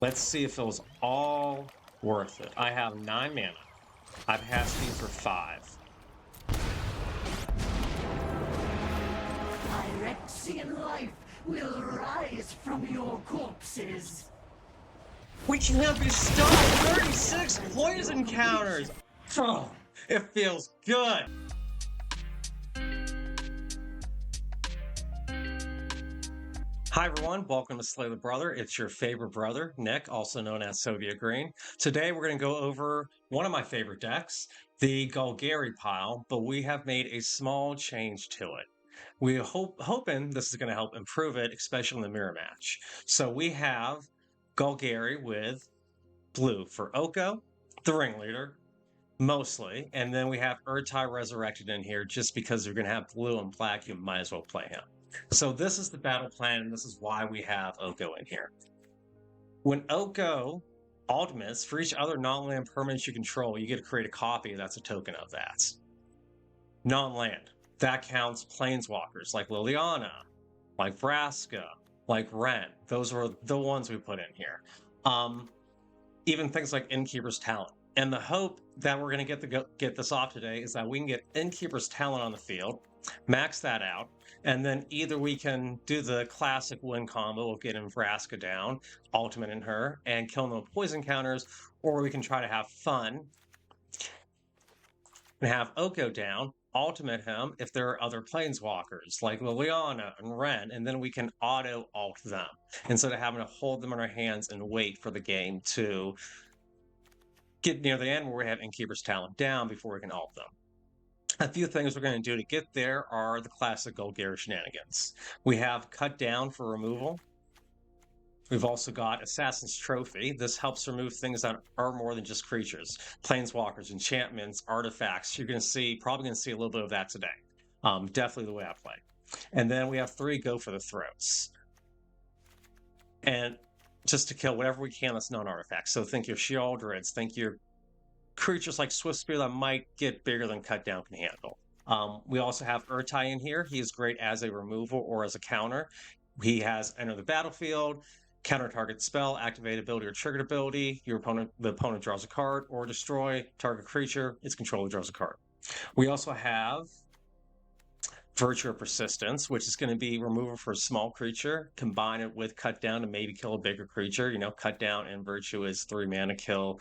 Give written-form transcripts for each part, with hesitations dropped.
Let's see if it was all worth it. I have 9 mana. I've hashed these for 5. Phyrexian life will rise from your corpses. We can't be stopped! 36 poison counters! Oh, it feels good! Hi everyone, welcome to Slay the Brother. It's your favorite brother, Nick, also known as Soviet Green. Today we're going to go over one of my favorite decks, the Golgari pile, but we have made a small change to it. We're hoping this is going to help improve it, especially in the mirror match. So we have Golgari with blue for Oko, the ringleader, mostly, and then we have Sultai resurrected in here just because you're going to have blue and black, you might as well play him. So this is the battle plan, and this is why we have Oko in here. When Oko ultimates, for each other non-land permanent you control, you get to create a copy that's a token of that. Non-land. That counts Planeswalkers like Liliana, like Vraska, like Ren. Those were the ones we put in here. Even things like Innkeeper's Talent. And the hope that we're going to get this off today is that we can get Innkeeper's Talent on the field, max that out, and then either we can do the classic win combo of getting Vraska down, ultimate in her, and killing them with poison counters, or we can try to have fun and have Oko down, ultimate him if there are other planeswalkers like Liliana and Ren, and then we can auto-alt them instead of having to hold them in our hands and wait for the game to get near the end where we have Innkeeper's Talent down before we can alt them. A few things we're going to do to get there are the classic Golgari shenanigans. We have Cut Down for removal. We've also got Assassin's Trophy. This helps remove things that are more than just creatures. Planeswalkers, enchantments, artifacts. You're going to see, probably going to see a little bit of that today. Definitely the way I play. And then we have 3 Go for the Throats. And just to kill whatever we can that's non-artifacts. So think your Sheoldreds, think your creatures like Swiftspear that might get bigger than Cut Down can handle. We also have Sultai in here. He is great as a removal or as a counter. He has Enter the Battlefield, counter target spell, activate ability or triggered ability. The opponent draws a card, or destroy target creature. Its controller draws a card. We also have Virtue of Persistence, which is going to be removal for a small creature. Combine it with Cut Down to maybe kill a bigger creature. You know, Cut Down and Virtue is 3 mana kill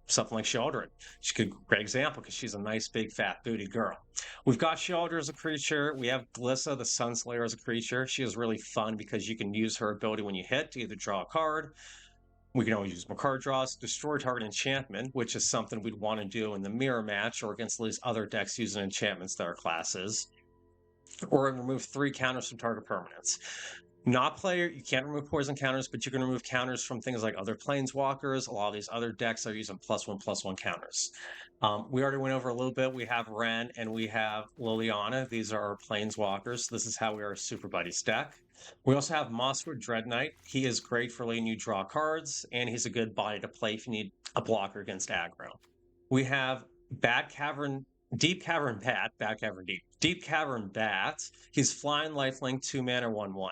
something like Sheoldred. She's a great example because she's a nice, big, fat, booty girl. We've got Sheoldred as a creature. We have Glissa, the Sunslayer, as a creature. She is really fun because you can use her ability when you hit to either draw a card. We can always use more card draws, destroy target enchantment, which is something we'd want to do in the mirror match or against these other decks using enchantments that are classes. Or remove 3 counters from target permanents. Not player, you can't remove poison counters, but you can remove counters from things like other planeswalkers. A lot of these other decks are using +1/+1 counters. We already went over a little bit. We have Ren and we have Liliana. These are our planeswalkers. This is how we are a Super Buddies deck. We also have Mosswood Dread Knight. He is great for letting you draw cards, and he's a good body to play if you need a blocker against aggro. We have Deep Cavern Bat. He's flying lifelink, 2 mana, 1/1.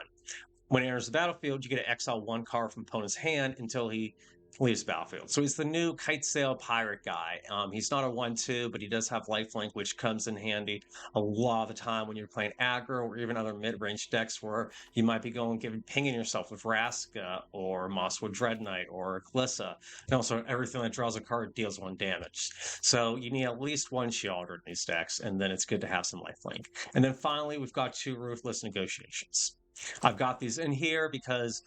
When he enters the battlefield, you get to exile 1 card from opponent's hand until he leaves the battlefield. So he's the new kite sail pirate guy. He's not a 1/2, but he does have lifelink, which comes in handy a lot of the time when you're playing aggro or even other mid-range decks where you might be pinging yourself with Vraska or Mosswood Dread Knight or Glissa. And also everything that draws a card deals 1 damage. So you need at least 1 Sheoldred in these decks, and then it's good to have some lifelink. And then finally, we've got 2 Ruthless Negotiations. I've got these in here because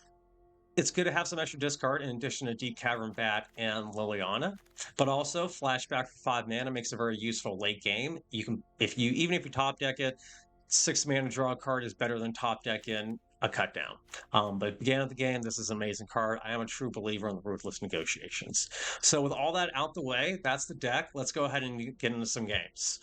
it's good to have some extra discard in addition to Deep Cavern Bat and Liliana, but also Flashback for 5 mana makes a very useful late game. You can, even if you top deck it, 6 mana draw a card is better than top deck in a Cut Down. But beginning of the game, this is an amazing card. I am a true believer in the Ruthless Negotiations. So with all that out the way, that's the deck. Let's go ahead and get into some games.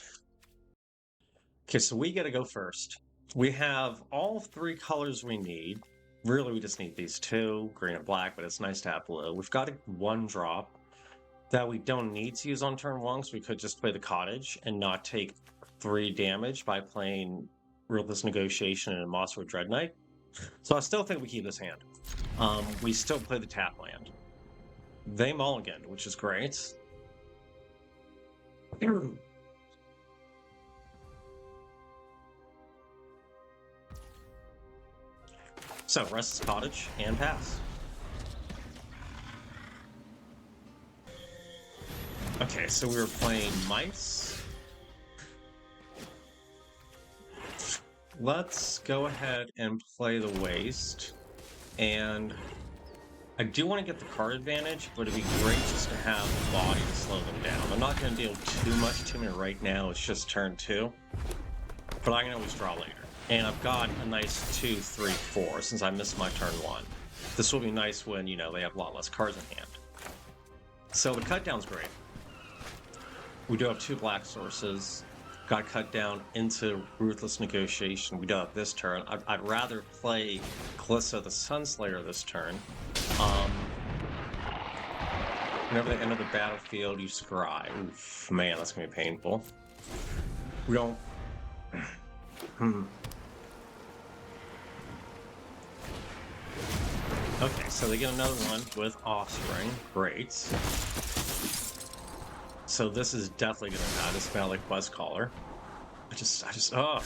Okay, so we get to go first. We have all 3 colors we need. Really, we just need these 2, green and black, but it's nice to have blue. We've got a 1-drop that we don't need to use on turn 1, so we could just play the Cottage and not take 3 damage by playing Ruthless Negotiation and Mosswood Dread Knight. So I still think we keep this hand. We still play the tap land. They mulliganed, which is great. So, Restless Cottage and pass. Okay, so we were playing mice. Let's go ahead and play the waste. And I do want to get the card advantage, but it'd be great just to have the body to slow them down. I'm not going to deal too much to me right now. It's just turn 2. But I can always draw later. And I've got a nice 2, 3, 4 since I missed my turn 1. This will be nice when, you know, they have a lot less cards in hand. So the cut down's great. We do have 2 black sources. Got cut down into Ruthless Negotiation. We do have this turn. I'd rather play Glissa the Sunslayer this turn. Whenever they enter the battlefield, you scry. Oof, man, that's gonna be painful. We don't... Okay, so they get another one with Offspring. Great. So this is definitely gonna die. This Valley Quest Caller. Oh.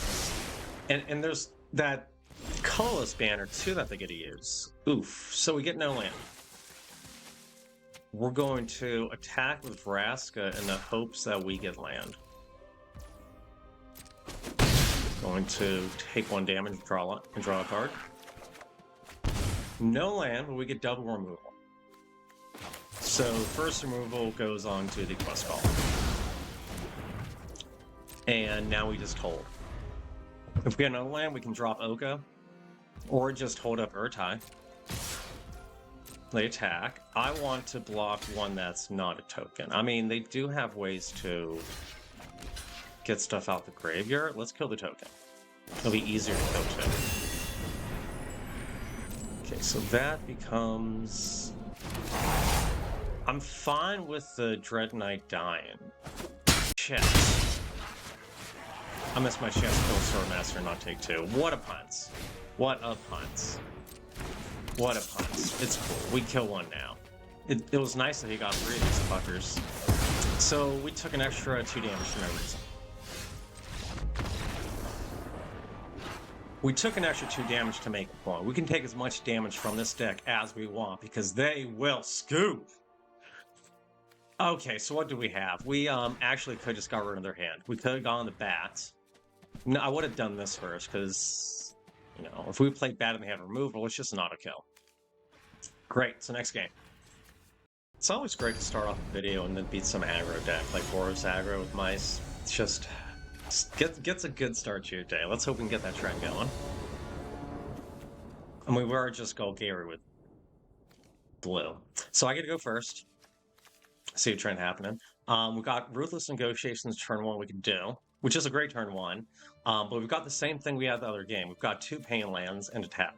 And there's that colorless banner too that they get to use. Oof. So we get no land. We're going to attack with Vraska in the hopes that we get land. Going to take 1 damage and draw a card. No land, but we get double removal. So first removal goes on to the quest call. And now we just hold. If we get another land, we can drop Oka. Or just hold up Urtai. They attack. I want to block one that's not a token. I mean, they do have ways to get stuff out the graveyard. Let's kill the token. It'll be easier to kill too. Okay, so that becomes... I'm fine with the Dread Knight dying. Chest. I missed my chance to kill Swordmaster and not take 2. What a punt. What a punt. What a punt. It's cool. We kill 1 now. It was nice that he got 3 of these fuckers. So we took an extra 2 damage for no reason. We took an extra 2 damage to make a point. We can take as much damage from this deck as we want because they will scoop. Okay, so what do we have? We actually could just got rid of their hand. We could have gone the bats. No, I would have done this first because, you know, if we played bad and they have removal, it's just an auto kill. Great, so next game. It's always great to start off a video and then beat some aggro deck like Boros aggro with mice. It's just gets a good start to your day. Let's hope we can get that trend going. And we were just Golgari with blue. So I get to go first. See a trend happening. We've got Ruthless Negotiations turn 1 we can do, which is a great turn 1. But we've got the same thing we had the other game. We've got 2 pain lands and a tap.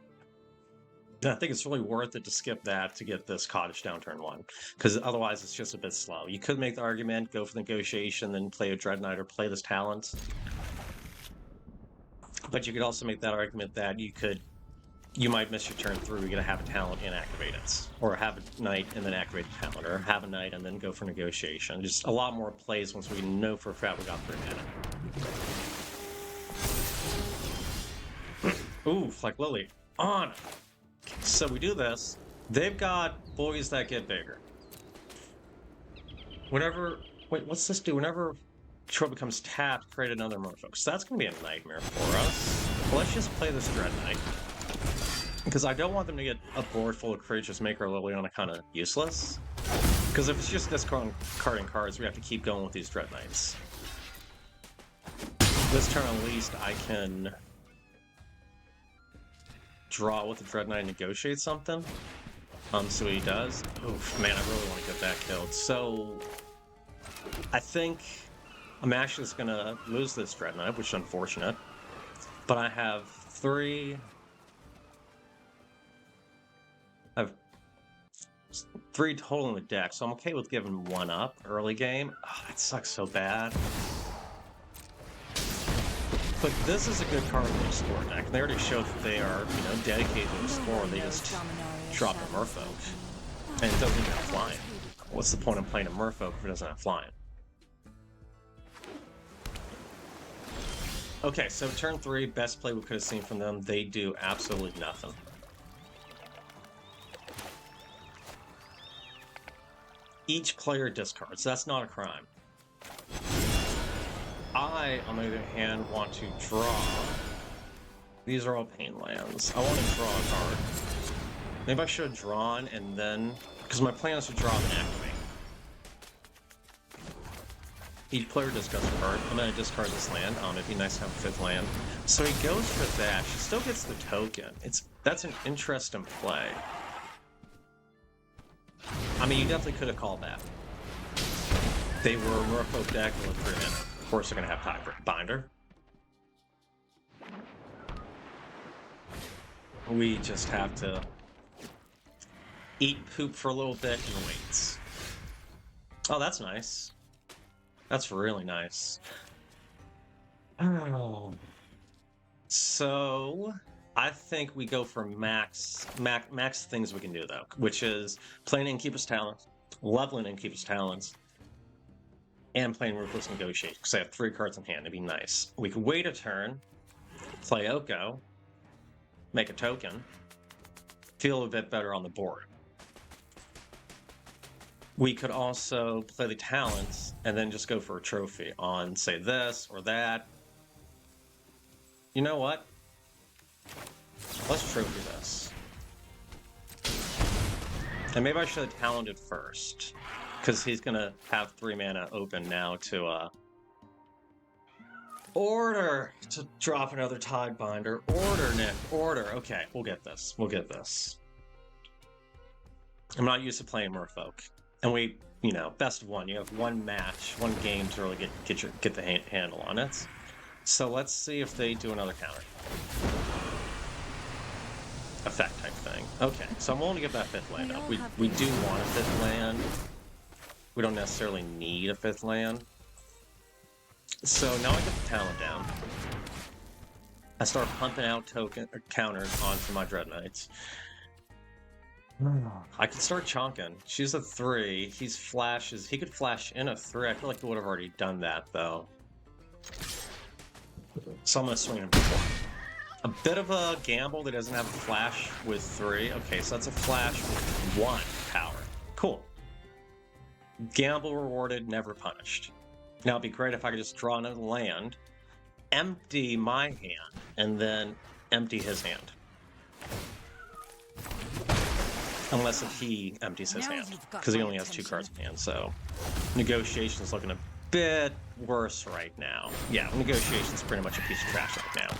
And I think it's really worth it to skip that to get this Cottage down turn 1, because otherwise it's just a bit slow. You could make the argument, go for the Negotiation, then play a Dread Knight or play this Talent. But you could also make that argument that you might miss your turn through, you're going to have a Talent and activate it. Or have a Knight and then activate a Talent, or have a Knight and then go for Negotiation. Just a lot more plays once we know for a fact we got 3 mana. Oof, like Lily. On! So we do this. They've got boys that get bigger. Whenever... Wait, what's this do? Whenever Troll becomes tapped, create another Merefolk. So that's going to be a nightmare for us. Let's just play this Dread Knight. Because I don't want them to get a board full of creatures, make our Liliana kind of useless. Because if it's just discarding cards, we have to keep going with these Dread Knights. This turn at least I can draw with the Dread Knight and negotiate something. So he does. Oof, man, I really want to get that killed. So I think I'm actually just going to lose this Dread Knight, which is unfortunate. But I have 3... I have 3 total in the deck, so I'm okay with giving 1 up early game. Oh, that sucks so bad. But this is a good card to explore deck. They already showed that they are, dedicated to explore. They just drop a Merefolk. And it doesn't even have flying. What's the point of playing a Merefolk if it doesn't have flying? Okay, so turn 3, best play we could have seen from them. They do absolutely nothing. Each player discards. That's not a crime. I, on the other hand, want to draw. These are all pain lands. I want to draw a card. Maybe I should have drawn and then... Because my plan is to draw and activate. Each player discards a card. I'm going to discard this land. It'd be nice to have a 5th land. So he goes for that. She still gets the token. That's an interesting play. I mean, you definitely could have called that. They were a Merefolk deck with 3 mana. Of course, they're going to have Tie Binder. We just have to eat poop for a little bit and wait. Oh, that's nice. That's really nice. Oh. So I think we go for max things we can do though, which is playing Innkeeper's Talents, leveling Innkeeper's Talents, and playing Ruthless Negotiation, because I have 3 cards in hand. It'd be nice. We could wait a turn, play Oko, make a token, feel a bit better on the board. We could also play the talents and then just go for a trophy on, say, this or that. You know what? Let's trophy this. And maybe I should have talented first, because he's going to have 3 mana open now to order to drop another Tide Binder. Order, Nick. Order. Okay, we'll get this. We'll get this. I'm not used to playing Merefolk. And we, you know, best of 1. You have 1 match, 1 game to really get the handle on it. So let's see if they do another counter. Effect type thing. Okay, so I'm willing to get that 5th land up. We do want a 5th land. We don't necessarily need a 5th land. So now I get the talent down. I start pumping out counters onto my Dread Knights. I could start chonking. She's a 3. He could flash in a 3. I feel like he would have already done that though. So I'm gonna swing him for 1. A bit of a gamble that doesn't have a flash with 3. Okay, so that's a flash with 1 power. Cool. Gamble rewarded, never punished. Now it'd be great if I could just draw another land, empty my hand, and then empty his hand. Unless if he empties his hand, because he only has 2 cards in hand, so negotiation's looking a bit worse right now. Yeah, negotiation's pretty much a piece of trash right now.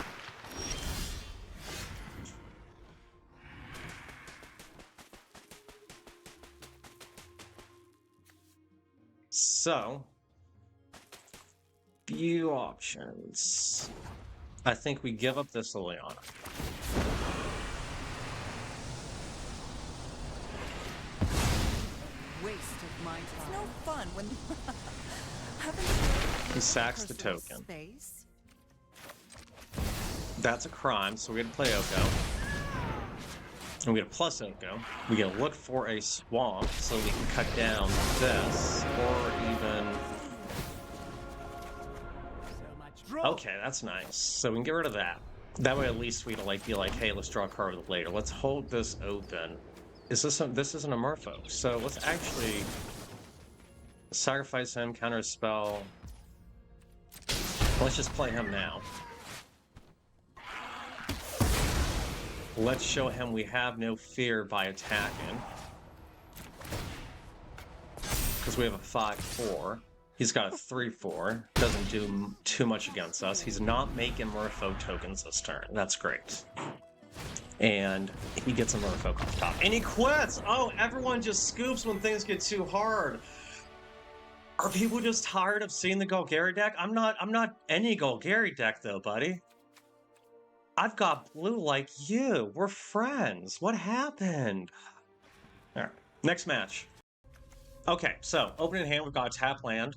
So, few options. I think we give up this Liliana. Waste of my time. It's no fun when he sacks the token. That's a crime, so we get to play Oko. And we get a plus Oko. We get to look for a swamp so we can cut down this, or even... Okay, that's nice. So we can get rid of that. That way at least we can be like, hey, let's draw a card later. Let's hold this open. This isn't a Merefolk, so let's actually sacrifice him, counter his spell. Let's just play him now. Let's show him we have no fear by attacking. Because we have a 5/4. He's got a 3/4. Doesn't do too much against us. He's not making Merefolk tokens this turn. That's great. And he gets a Merefolk off top. And he quits! Oh, everyone just scoops when things get too hard. Are people just tired of seeing the Golgari deck? I'm not any Golgari deck though, buddy. I've got blue like you. We're friends. What happened? Alright, next match. Okay, so opening hand, we've got a tap land,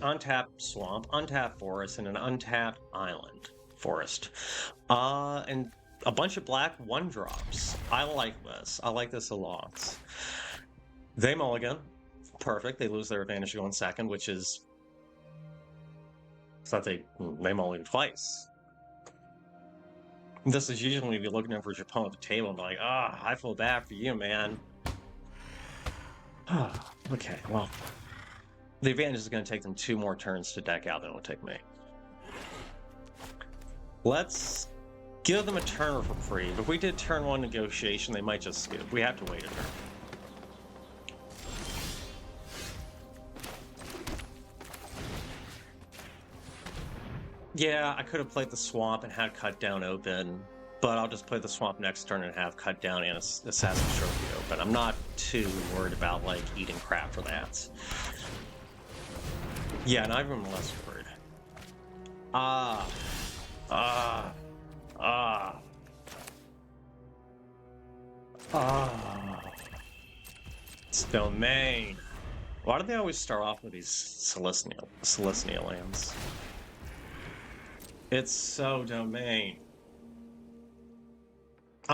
untapped swamp, untapped forest, and an untapped island forest. And a bunch of black 1-drops. I like this. I like this a lot. They mulligan. Perfect. They lose their advantage to go in second, which is... So that they mulligan twice. This is usually when you're looking over your opponent at the table and be like, I feel bad for you, man. Okay, well. The advantage is going to take them 2 more turns to deck out than it will take me. Let's give them a turn for free. If we did turn 1 negotiation, they might just skip. We have to wait a turn. Yeah, I could have played the swamp and had cut down open, but I'll just play the swamp next turn and have cut down and Assassin's Trophy open. I'm not too worried about, like, eating crap for that. Yeah, not even less worried. It's domain. Why do they always start off with these Celestial lands? It's so domain.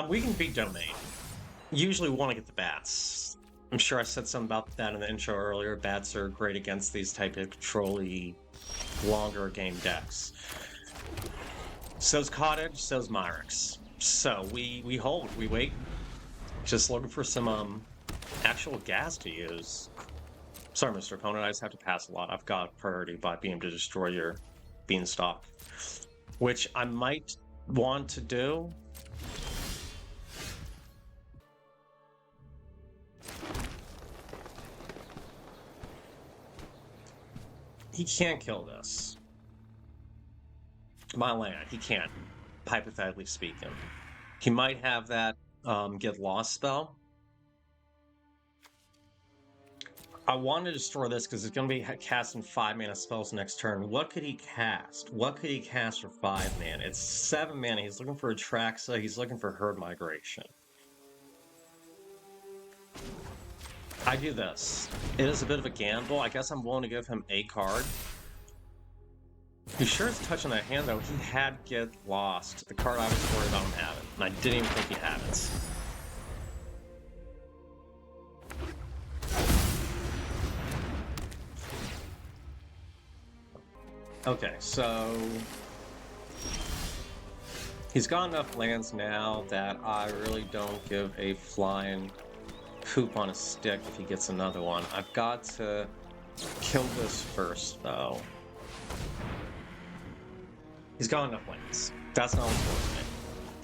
We can beat domain. Usually we want to get the bats. I'm sure I said something about that in the intro earlier. Bats are great against these type of control-y, longer game decks. So's Cottage, so's Myrix. So we hold, we wait. Just looking for some actual gas to use. Sorry, Mr. Opponent, I just have to pass a lot. I've got priority by being able to destroy your beanstalk, which I might want to do. He can't kill this. My land, he can't, hypothetically speaking. He might have that get lost spell. I want to destroy this because it's going to be casting 5 mana spells next turn. What could he cast? What could he cast for 5 mana? It's 7 mana. He's looking for Atraxa. He's looking for Herd Migration. I do this. It is a bit of a gamble. I guess I'm willing to give him a card. He sure is touching that hand, though. He had Get Lost, the card I was worried about him having, and I didn't even think he had it. Okay, so he's got enough lands now that I really don't give a flying poop on a stick if he gets another one. I've got to kill this first, though. He's got enough lands. That's not what's worth it.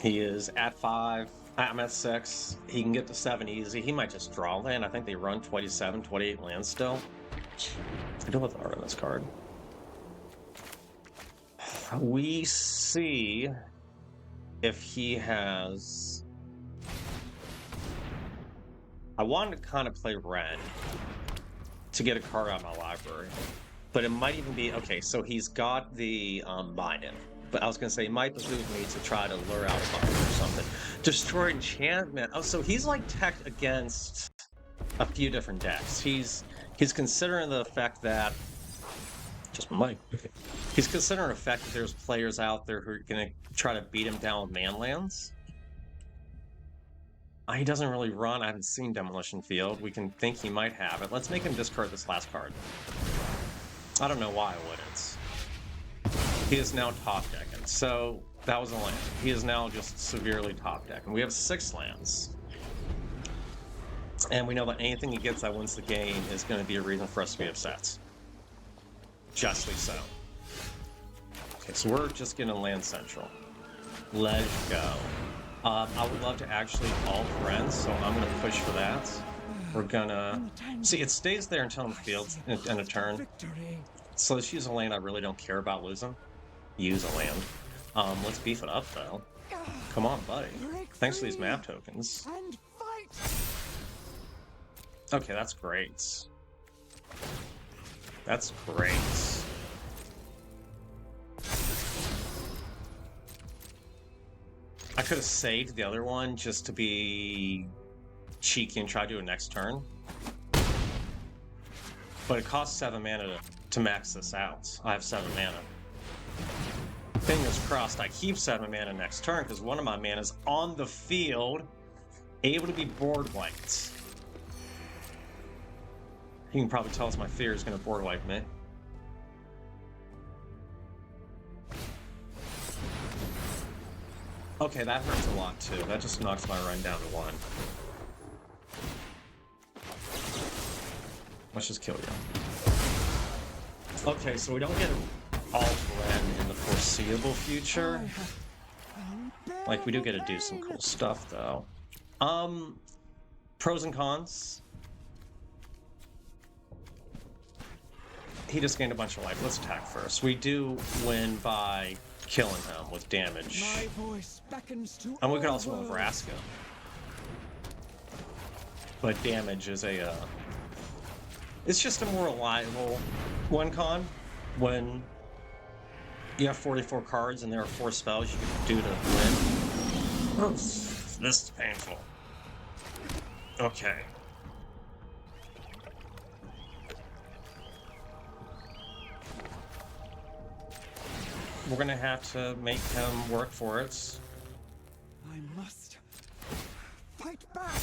He is at 5. I'm at 6. He can get to 7 easy. He might just draw land. I think they run 27, 28 lands still. I don't have the art on this card. We see if he has... I wanted to kind of play red to get a card out of my library, but it might even be... Okay, so he's got the Biden, but I was going to say he might behoove me to try to lure out a card or something. Destroy enchantment. Oh, so he's like tech against a few different decks. He's considering the fact that... Just my mic. He's considering the fact that there's players out there who are going to try to beat him down with manlands. He doesn't really run. I haven't seen Demolition Field. We can think he might have it. Let's make him discard this last card. I don't know why I wouldn't. He is now top decking. So that was a land. He is now just severely top decking. We have 6 lands. And we know that anything he gets that wins the game is going to be a reason for us to be upset. Justly so. Okay, so we're just getting land central. Let's go. I would love to actually all friends, so I'm going to push for that. We're gonna... See, it stays there until in the field in a turn. So let's use a land I really don't care about losing. Use a land. Let's beef it up, though. Come on, buddy. Thanks for these map tokens. Okay, that's great. That's great. I could have saved the other one just to be cheeky and try to do it next turn. But it costs 7 mana to max this out. I have 7 mana. Fingers crossed I keep 7 mana next turn because one of my mana is on the field, able to be board wiped. You can probably tell us my fear is going to board wipe me. Okay, that hurts a lot too. That just knocks my run down to 1. Let's just kill you. Okay, so we don't get alt Ren in the foreseeable future. Like, we do get to do some cool stuff, though. Pros and cons. He just gained a bunch of life. Let's attack first. We do win by killing him with damage. And we could also win with Vraska. But damage is a... It's just a more reliable one con. When you have 44 cards and there are 4 spells you can do to win. This is painful. Okay. We're gonna have to make him work for it. I must fight back.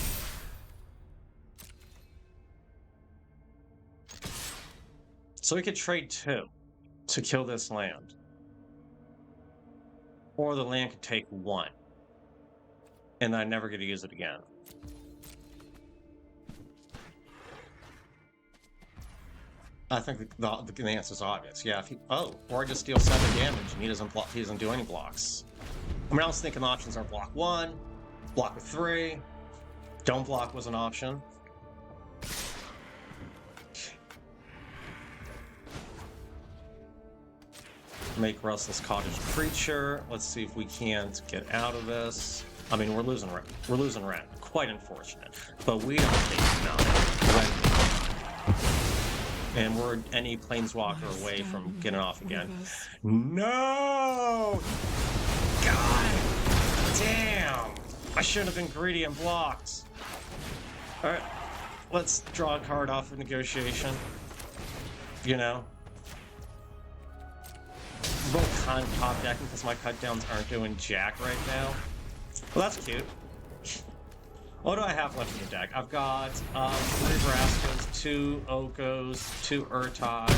So we could trade 2 to kill this land. Or the land could take 1. And I never get to use it again. I think the answer is obvious. Yeah, if he... Oh, or I just deal 7 damage and he doesn't do any blocks. I mean, I was thinking options are block 1, block with 3, don't block was an option. Make Restless Cottage Creature. Let's see if we can't get out of this. I mean, we're losing rent. Quite unfortunate. But we don't take 9. And we're any Planeswalker away from getting off again. No! God damn! I should have been greedy and blocked. Alright, let's draw a card off of negotiation. You know? Both kind of top decking because my cut downs aren't doing jack right now. Well, that's cute. What do I have left in the deck? I've got 3 Vraskas, 2 Okos, 2 Urtais.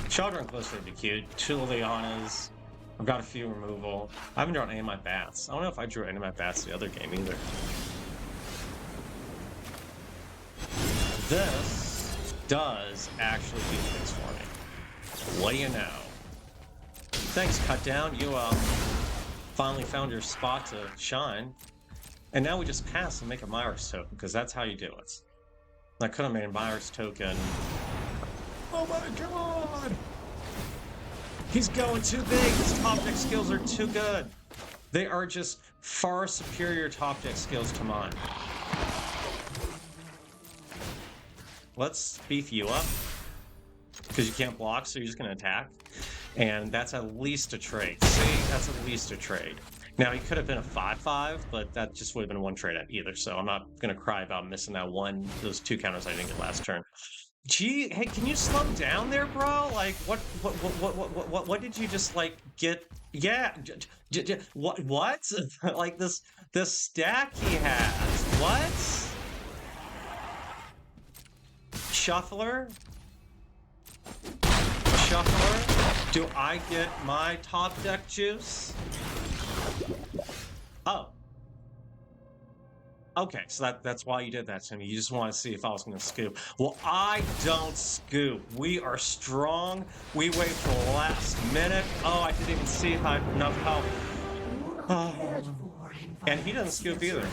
Shadowrun Glister would be cute. 2 Lilianas. I've got a few removal. I haven't drawn any of my bats. I don't know if I drew any of my bats the other game either. This does actually do things for me. What do you know? Thanks, Cut Down. You finally found your spot to shine. And now we just pass and make a Myrick's token, because that's how you do it. I could have made a Myrick's token. Oh my god! He's going too big! His top deck skills are too good! They are just far superior top deck skills to mine. Let's beef you up. Because you can't block, so you're just going to attack. And that's at least a trade. See? That's at least a trade. Now, he could have been a 5/5, but that just would have been one trade at either, so I'm not going to cry about missing those 2 counters I didn't get last turn. Gee, hey, can you slow down there, bro? Like, what did you just, like, get? Yeah, what? Like, this stack he has. What? Shuffler? Shuffler? Do I get my top deck juice? Oh. Okay, so that's why you did that to me. You just want to see if I was going to scoop. Well, I don't scoop. We are strong. We wait for the last minute. Oh, I didn't even see enough help. Oh. And he doesn't scoop either.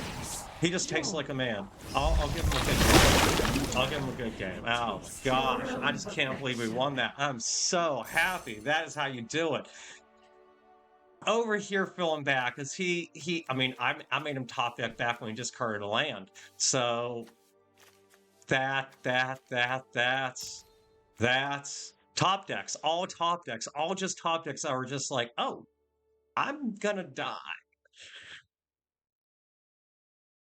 He just takes like a man. I'll give him a good game. I'll give him a good game. Oh, gosh. I just can't believe we won that. I'm so happy. That is how you do it. Over here filling back, because I mean, I made him top deck back when he just carded a land. So that's top decks, all just top decks that were just like, oh, I'm gonna die.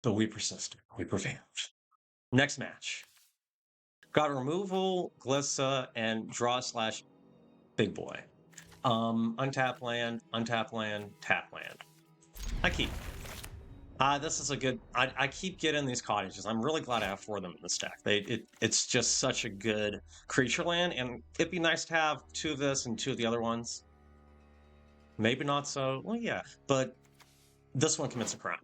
But we persisted, we prevailed. Next match. Got removal, Glissa, and draw / big boy. Untap land, tap land. I keep. This is a good. I keep getting these cottages. I'm really glad I have 4 of them in this deck. It's just such a good creature land, and it'd be nice to have 2 of this and 2 of the other ones. Maybe not so. Well, yeah, but this one commits a crime.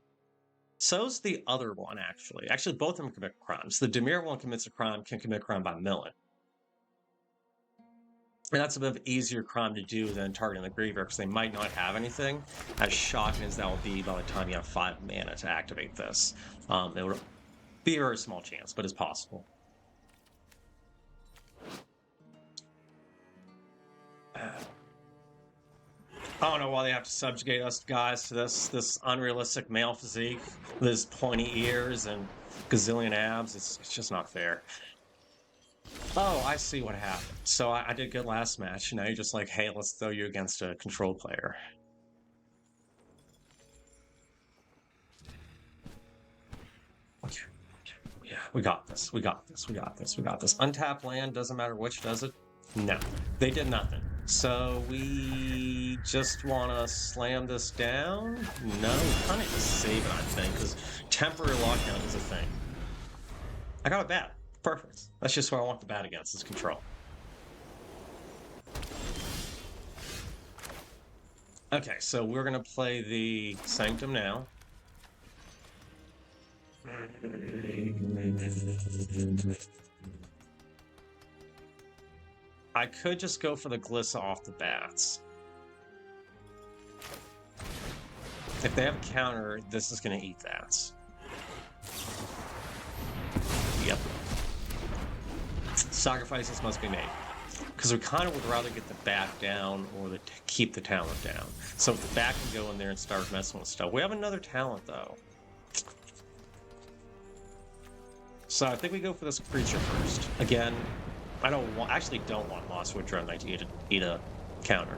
So's the other one, actually. Actually, both of them commit crimes. The Dimir one commits a crime, can commit a crime by milling. And that's a bit of an easier crime to do than targeting the graveyard, because they might not have anything. As shocking as that will be by the time you have 5 mana to activate this. It would be a very small chance, but it's possible. I don't know why they have to subjugate us guys to this unrealistic male physique, with his pointy ears and gazillion abs. It's just not fair. Oh, I see what happened. So I did good last match. Now you're just like, hey, let's throw you against a control player. Yeah, we got this. We got this. We got this. We got this. Untapped land, doesn't matter which, does it? No. They did nothing. So we just want to slam this down? No, kind of save it, I think, because temporary lockdown is a thing. I got a bat. Perfect. That's just what I want the bat against, is control. Okay, so we're going to play the Sanctum now. I could just go for the Glissa off the bats. If they have a counter, this is going to eat that. Yep. Sacrifices must be made. Because we kind of would rather get the bat down or keep the talent down. So if the bat can go in there and start messing with stuff. We have another talent, though. So I think we go for this creature first. Again, I actually don't want Mosswood Drum Knight to eat a counter.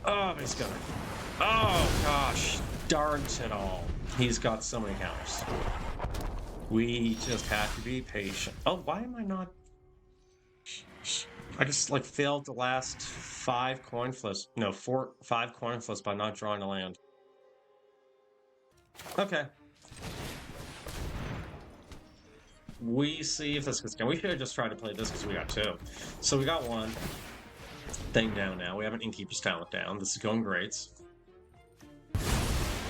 Oh, he's gonna. Oh, gosh. Darn it all. He's got so many counters. We just have to be patient. Oh, why am I not... I just, like, failed the last 5 coin flips. No, 5 coin flips by not drawing a land. Okay. We see if this gets going. We should have just tried to play this because we got 2. So we got 1 thing down now. We have an Innkeeper's Talent down. This is going great.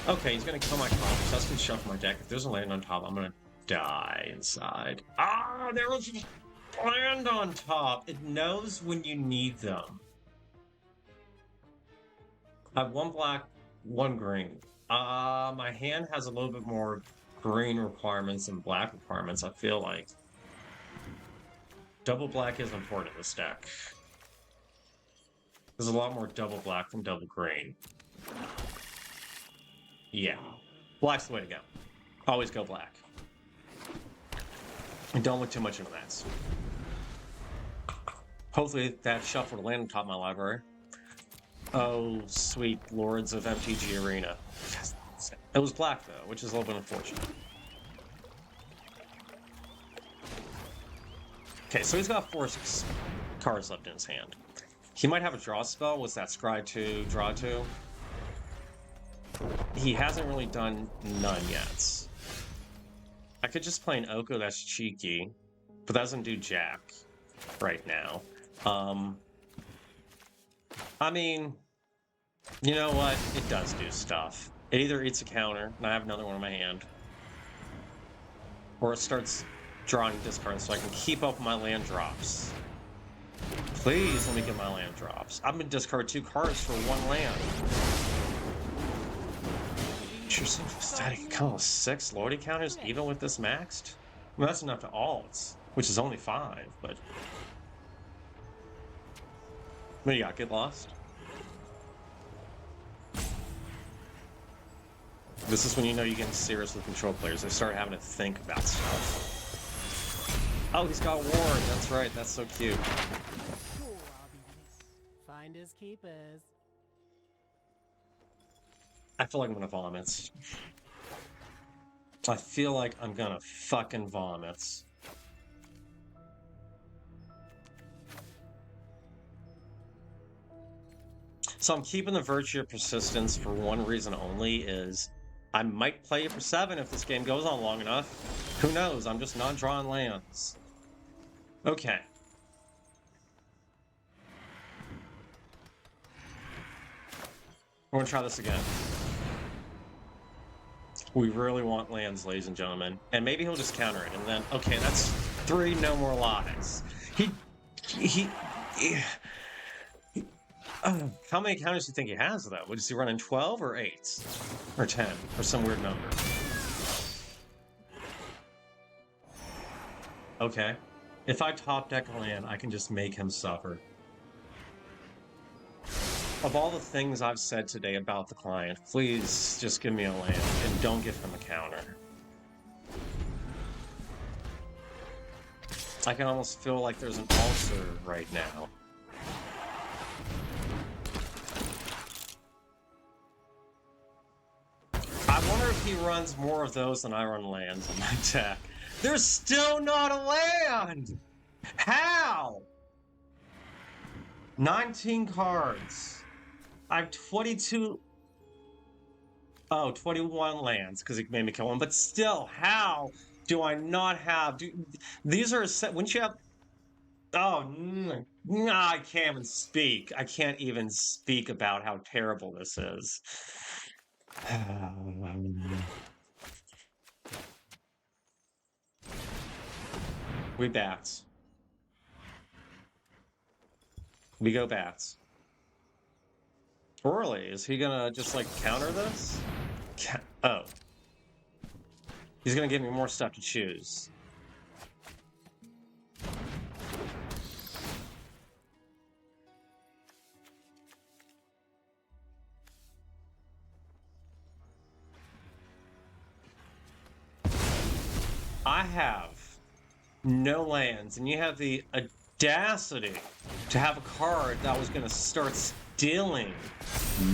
Okay, he's going to kill my comp. So that's going to shuffle my deck. If there's a land on top, I'm going to die inside. Ah, there was a land on top. It knows when you need them. I have 1 black, 1 green. My hand has a little bit more green requirements and black requirements, I feel like. Double black is important in this deck. There's a lot more double black than double green. Yeah. Black's the way to go. Always go black. And don't look too much into that. Hopefully that shuffled land on top of my library. Oh, sweet lords of MTG Arena. It was black, though, which is a little bit unfortunate. Okay, so he's got 4 cards left in his hand. He might have a draw spell. What's that? Scry 2, draw 2? He hasn't really done none yet. I could just play an Oko, that's cheeky, but that doesn't do jack right now. I mean, you know what? It does do stuff. It either eats a counter, and I have another one in my hand, or it starts drawing discards so I can keep up my land drops. Please let me get my land drops. I'm gonna discard 2 cards for 1 land. Interesting. Static come with 6 loyalty counters even with this maxed? I mean, that's enough to alts, which is only 5, but... What do you got? Get lost? This is when you know you're getting serious with control players. They start having to think about stuff. Oh, he's got Ward. That's right. That's so cute. Finders keepers. I feel like I'm gonna vomit. I feel like I'm gonna fucking vomit. So I'm keeping the Virtue of Persistence for one reason only, is I might play it for 7 if this game goes on long enough. Who knows? I'm just not drawing lands. Okay. We're gonna try this again. We really want lands, ladies and gentlemen. And maybe he'll just counter it, and then, okay, that's 3 no more lies. How many counters do you think he has, though? Would he run in 12 or 8? Or 10? Or some weird number? Okay. If I top deck a land, I can just make him suffer. Of all the things I've said today about the client, please just give me a land and don't give him a counter. I can almost feel like there's an ulcer right now. I wonder if he runs more of those than I run lands in my deck. There's still not a land! How? 19 cards. I have 22... Oh, 21 lands, because he made me kill one. But still, how do I not have... These are... Wouldn't you have... Oh, no, I can't even speak. I can't even speak about how terrible this is. We bats. We go bats. Orly, is he gonna just like counter this? Oh. He's gonna give me more stuff to choose. I have no lands, and you have the audacity to have a card that was gonna start stealing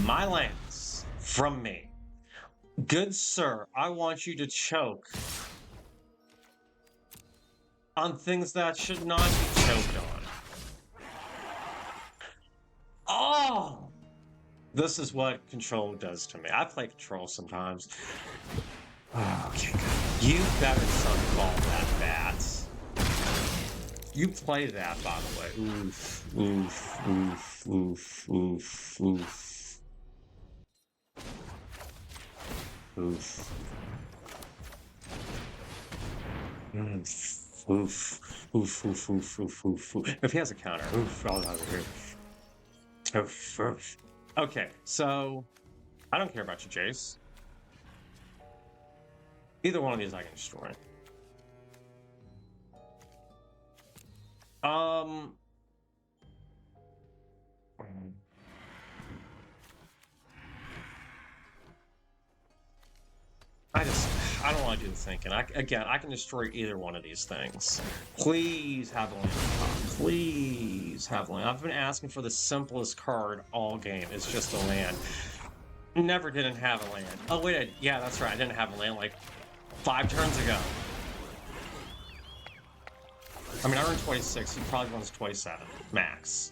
my lands from me. Good sir, I want you to choke on things that should not be choked on. Oh! This is what control does to me. I play control sometimes. Oh, okay, good. You better sunball that bat. You play that, by the way. Oof, oof, oof, oof, oof, oof. Oof. Oof, oof, oof, oof, oof, oof, oof. If he has a counter, oof, all over here. Oof, oof. Okay, so I don't care about your Jace. Either one of these I can destroy. I don't want to do the thinking. Again, I can destroy either one of these things. Please have a land. Please have a land. I've been asking for the simplest card all game. It's just a land. Never didn't have a land. Oh, wait. Yeah, that's right. I didn't have a land like 5 turns ago. I mean, I run 26. He probably runs 27. Max.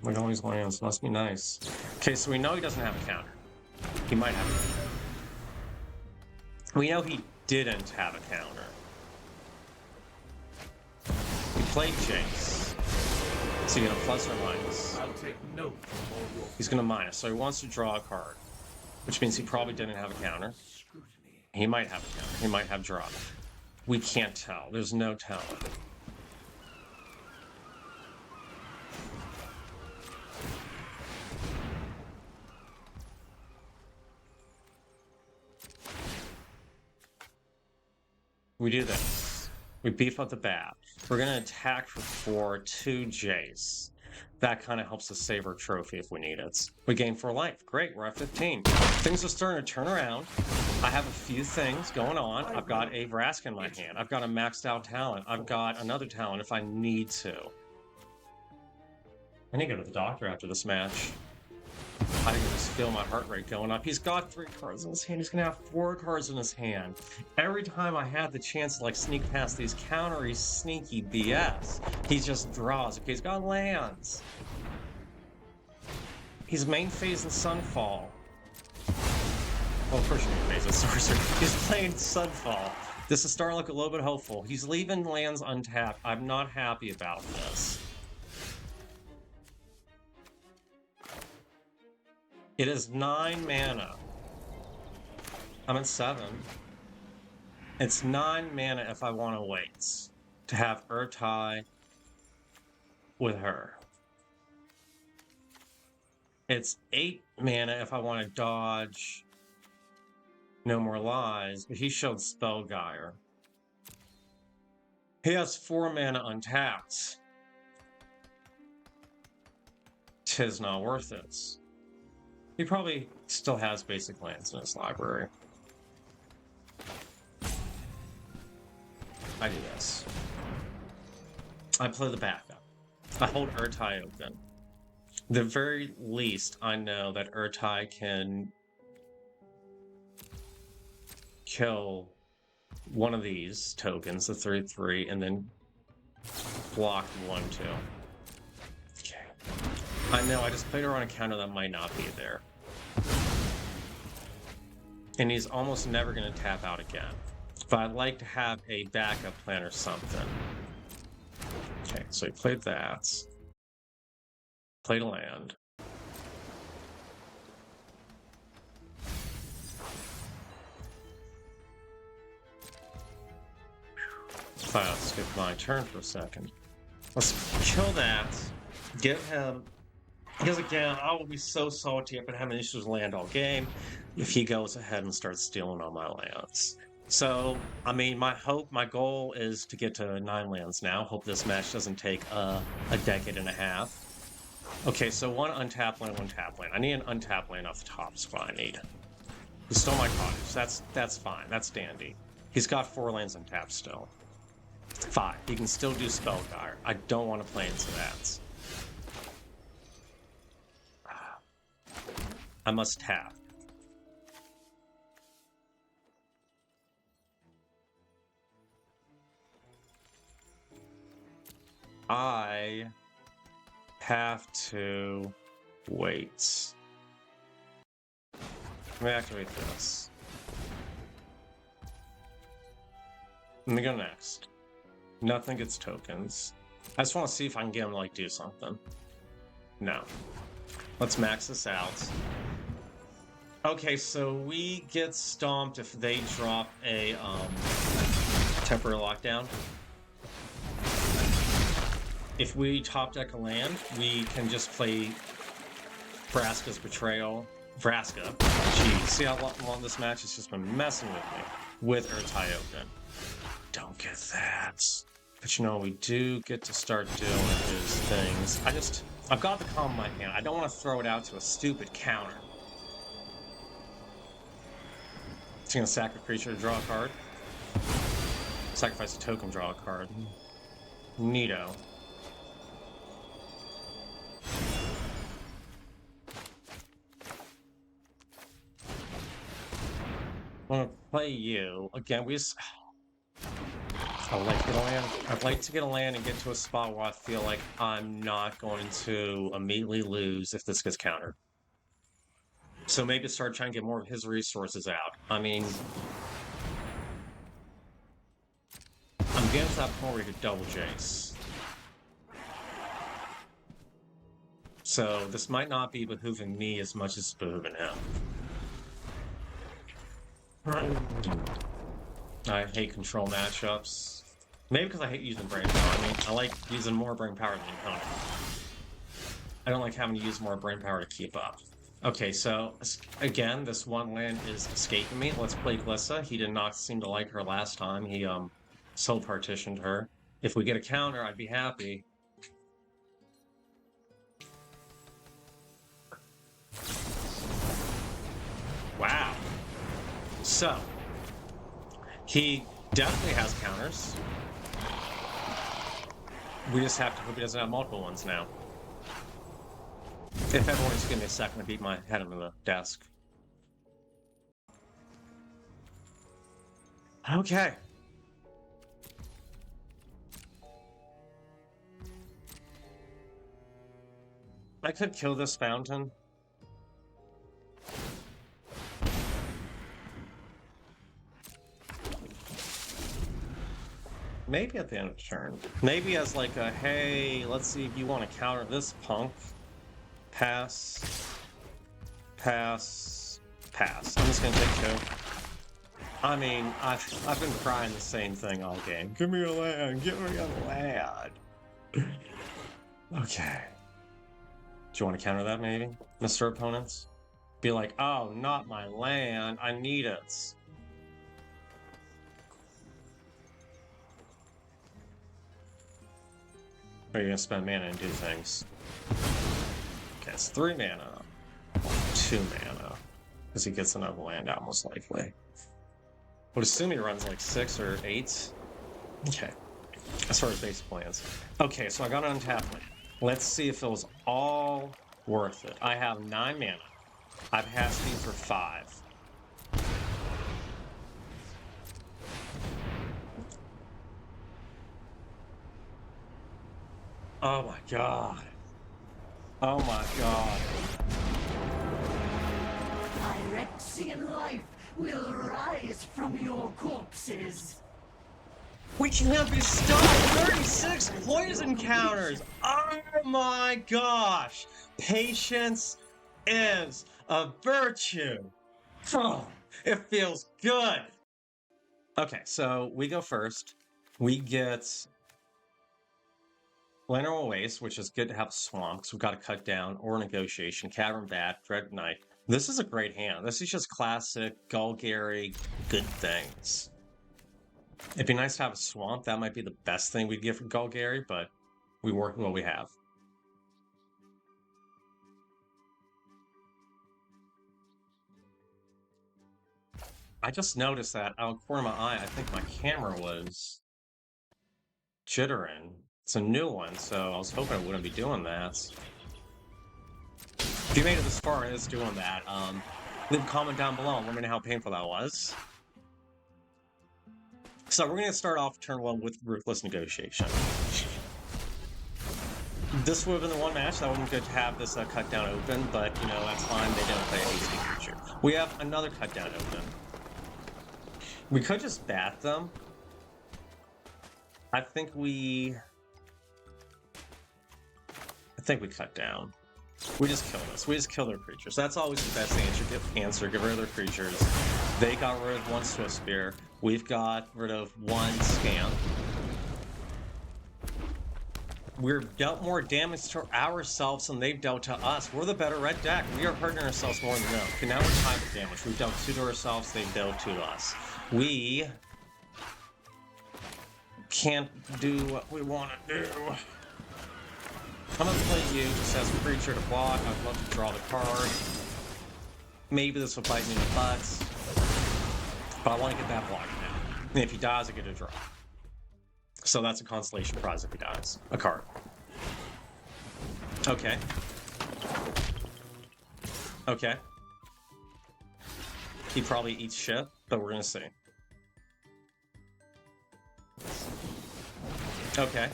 Look at all these lands. Must be nice. Okay, so we know he doesn't have a counter. He might have a counter. We know he didn't have a counter. He played Jace. Is he going to plus or minus? I'll take note. He's going to minus, so he wants to draw a card. Which means he probably didn't have a counter. He might have a counter. He might have draw. We can't tell. There's no telling. We do this. We beef up the bat. We're going to attack for 4, 2 Jace. That kind of helps us save our trophy if we need it. We gain 4 life. Great, we're at 15. Things are starting to turn around. I have a few things going on. I've got a Vraska in my hand. I've got a maxed out talent. I've got another talent if I need to. I need to go to the doctor after this match. I can just feel my heart rate going up. He's got 3 cards in his hand. He's going to have 4 cards in his hand. Every time I had the chance to like sneak past these countery sneaky BS, he just draws. Okay, he's got lands. He's main phase in Sunfall. Well, of course you're main phase in Sorcerer. He's playing Sunfall. This is starting to look a little bit hopeful. He's leaving lands untapped. I'm not happy about this. It is 9 mana. I'm at 7. It's 9 mana if I want to wait to have Urtai with her. It's 8 mana if I want to dodge No More Lies, but he showed Spellgyre. He has 4 mana untapped. 'Tis not worth it. He probably still has basic lands in his library. I do this. I play the backup. I hold Urtai open. The very least, I know that Urtai can kill one of these tokens, the 3/3, and then block 1/2. Okay. I know, I just played her on a counter that might not be there. And he's almost never going to tap out again. But I'd like to have a backup plan or something. Okay, so he played that. Played a land. I'll skip my turn for a second. Let's kill that. Give him... Because again, I will be so salty. I've been having issues with land all game if he goes ahead and starts stealing all my lands. So, I mean, my goal is to get to 9 lands now. Hope this match doesn't take a decade and a half. Okay, so 1 untapped land, 1 tap land. I need an untapped land off the top is what I need. He stole my cottage. That's fine. That's dandy. He's got 4 lands untapped still. 5. He can still do Spellgyre. I don't want to play into that. I must tap. I have to wait. Let me activate this. Let me go next. Nothing gets tokens. I just want to see if I can get him to like do something. No. Let's max this out. Okay, so we get stomped if they drop a temporary lockdown. If we top deck a land, we can just play Vraska's Betrayal. Vraska. Jeez, see how long this match has just been messing with me. With Urtai open. Don't get that. But you know, we do get to start doing his things. I've got the calm in my hand. I don't want to throw it out to a stupid counter. It's gonna sack a creature to draw a card. Sacrifice a token, draw a card. Neato. I'm gonna play you. Again, I'd like to get a land. I'd like to get a land and get to a spot where I feel like I'm not going to immediately lose if this gets countered. So maybe start trying to get more of his resources out. I mean, I'm getting to that point where you could double Jace. So this might not be behooving me as much as it's behooving him. I hate control matchups. Maybe because I hate using brain power. I mean, I like using more brain power than opponent. I don't like having to use more brain power to keep up. Okay, so again, this one land is escaping me. Let's play Glissa. He did not seem to like her last time. He soul partitioned her. If we get a counter, I'd be happy. Wow. So, he definitely has counters. We just have to hope he doesn't have multiple ones now. If everyone just give me a second to beat my head into the desk. Okay. I could kill this fountain. maybe at the end of the turn. Maybe as like a, hey, let's see if you want to counter this punk. Pass. Pass. Pass. I'm just gonna take 2. I mean, I've been crying the same thing all game. Give me a land. Give me a land. Okay. Do you want to counter that maybe, Mr. Opponents? Be like, oh, not my land. I need it. Or are you gonna spend mana and do things? Okay, it's 3 mana. 2 mana. Because he gets another land out, most likely. Would assume he runs like 6 or 8. Okay. As far as base plans. Okay, so I got an untapped land. Let's see if it was all worth it. I have 9 mana. I've had speed for 5. Oh my god. Oh my god. Phyrexian life will rise from your corpses. We can't be stopped! 36 poison counters! Oh my gosh! Patience is a virtue! Oh, it feels good! Okay, so we go first. We get Lateral Waste, which is good to have a swamp, because we've got to cut down, or Negotiation, Cavern Bat, Dread Knight. This is a great hand. This is just classic Golgari good things. It'd be nice to have a swamp. That might be the best thing we'd get for Golgari, but we work with what we have. I just noticed that out of the corner of my eye, I think my camera was jittering. It's a new one, so I was hoping I wouldn't be doing that. If you made it this far and it's doing that, leave a comment down below and let me know how painful that was. So we're going to start off turn 1 with Ruthless Negotiation. This would have been the one match that would have been good to have this cut down open, but you know, that's fine. They don't play a hasty creature. We have another cut down open. We could just bat them. I think we cut down. We just kill this. We just kill their creatures. That's always the best answer. Get rid of their creatures. They got rid of 1 Swift Spear. We've got rid of 1 Scamp. We've dealt more damage to ourselves than they've dealt to us. We're the better red deck. We are hurting ourselves more than them. Okay, now we're time for damage. We've dealt 2 to ourselves, they've dealt 2 to us. We can't do what we want to do. I'm gonna play you just as a creature to block. I'd love to draw the card. Maybe this will bite me in the butt. But I want to get that block now. And if he dies, I get a draw. So that's a consolation prize if he dies. A card. Okay. Okay. He probably eats shit, but we're gonna see. Okay.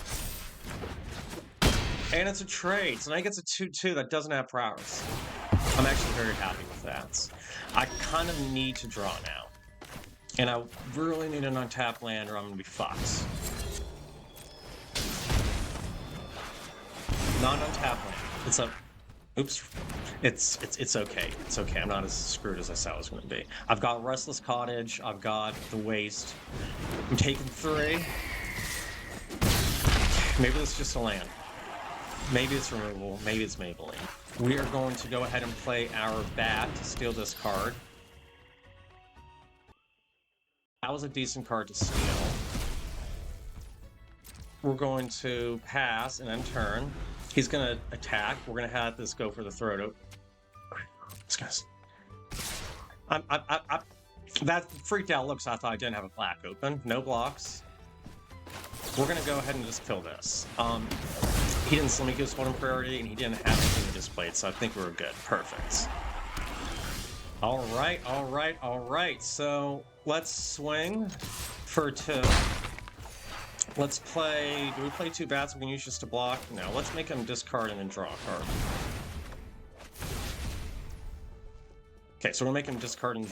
And it's a trade, so now he gets a 2/2 that doesn't have prowess. I'm actually very happy with that. I kind of need to draw now. And I really need an untapped land or I'm gonna be fucked. Not untapped land. It's a... Oops. It's okay. It's okay. I'm not as screwed as I said I was gonna be. I've got Restless Cottage. I've got the Waste. I'm taking 3. Maybe this is just a land. Maybe it's removal, maybe it's Maybelline. We are going to go ahead and play our bat to steal this card. That was a decent card to steal. We're going to pass and then turn. He's going to attack. We're going to have this go for the throat. That freaked out looks. I thought I didn't have a black open. No blocks. We're going to go ahead and just kill this. He didn't Simic his one priority, and he didn't have anything displayed, so I think we were good. Perfect. Alright, alright, alright. So, let's swing for 2. Let's play... Do we play 2 bats we can use just to block? No, let's make him discard and then draw a card. Okay, so we're making him discard and...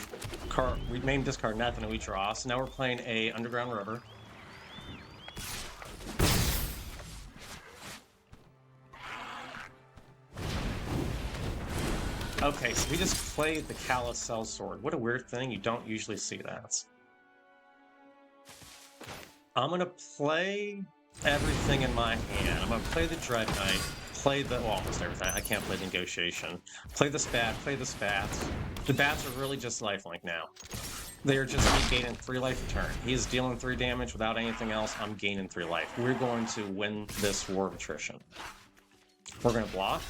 We made him discard nothing and we draw, so now we're playing a Underground River. Okay, so he just played the Callous Sellsword. What a weird thing. You don't usually see that. I'm going to play everything in my hand. I'm going to play the Dread Knight, play the... well, almost everything. I can't play the Negotiation. Play this bat, play this bat. The bats are really just lifelink now. They are just me gaining 3 life a turn. He is dealing 3 damage without anything else. I'm gaining 3 life. We're going to win this war of attrition. We're going to block.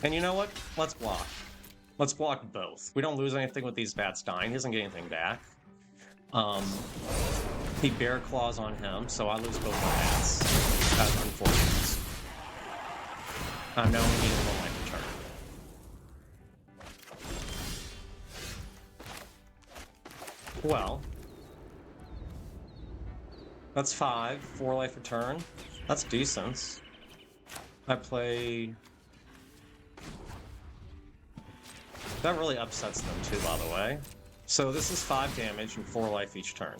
And you know what? Let's block. Let's block both. We don't lose anything with these bats dying. He doesn't get anything back. He Bear Claws on him, so I lose both my bats. That's unfortunate. I know we need 1 life a turn. Well, that's 5, 4 life return. That's decent. I play... that really upsets them too, by the way. So this is 5 damage and 4 life each turn.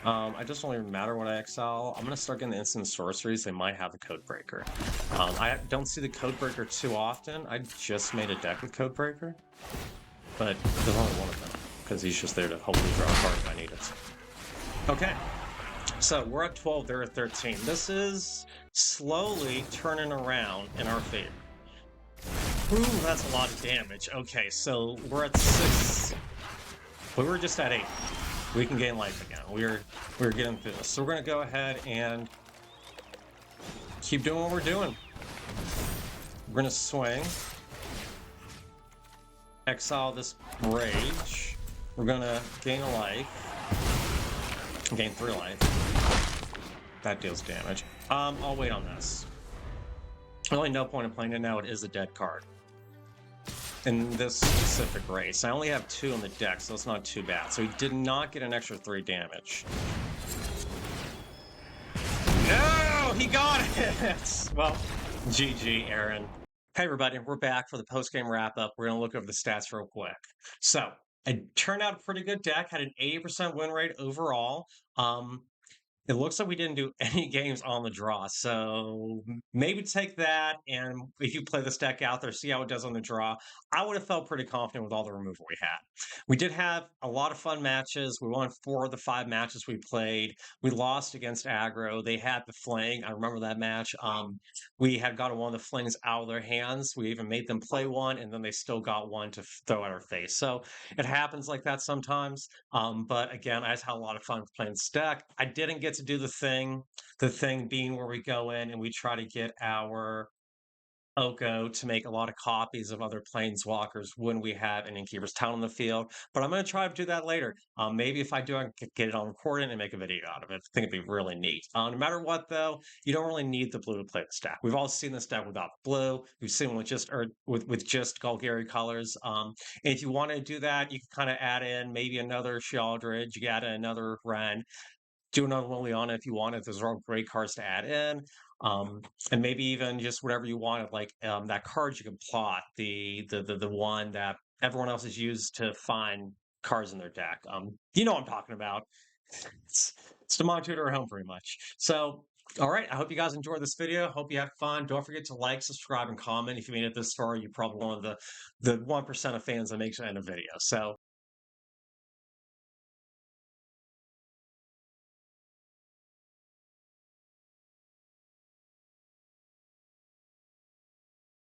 I just don't even matter what I exile. I'm going to start getting the instant sorceries. They might have a Codebreaker. I don't see the Codebreaker too often. I just made a deck with Codebreaker. But there's only one of them, because he's just there to hopefully draw a card if I need it. Okay. So we're at 12, they're at 13. This is slowly turning around in our favor. Ooh, that's a lot of damage. Okay, so we're at 6. We were just at 8. We can gain life again. We're getting through this. So we're going to go ahead and keep doing what we're doing. We're going to swing. Exile this Rage. We're going to gain a life. Gain 3 life. That deals damage. I'll wait on this. Really no point in playing it now. It is a dead card. In this specific race. I only have 2 in the deck, so it's not too bad. So he did not get an extra 3 damage. No! He got it! Well, GG, Aaron. Hey everybody, we're back for the post-game wrap-up. We're going to look over the stats real quick. So, it turned out a pretty good deck, had an 80% win rate overall. It looks like we didn't do any games on the draw, so maybe take that, and if you play this deck out there, see how it does on the draw. I would have felt pretty confident with all the removal we had. We did have a lot of fun matches. We won 4 of the 5 matches we played. We lost against aggro. They had the fling. I remember that match. We had gotten one of the flings out of their hands. We even made them play one, and then they still got one to throw at our face. So it happens like that sometimes. But again, I just had a lot of fun playing this deck. I didn't get to do the thing being where we go in and we try to get our Oko to make a lot of copies of other Planeswalkers when we have an Innkeeper's Town on the field. But I'm going to try to do that later. Maybe if I do, I can get it on recording and make a video out of it. I think it'd be really neat. No matter what, though, you don't really need the blue to play this deck. We've all seen this deck without blue. We've seen with just with just Golgari colors. And if you want to do that, you can kind of add in maybe another Shealdred. You add in another Ren. Do another Liliana if you want it. Those are all great cards to add in. And maybe even just whatever you wanted, like that card you can plot, the one that everyone else has used to find cards in their deck. You know what I'm talking about. It's the Montutor home pretty much. So, all right, I hope you guys enjoyed this video. Hope you have fun. Don't forget to like, subscribe, and comment. If you made it this far, you're probably one of the 1% of fans that makes it end a video. So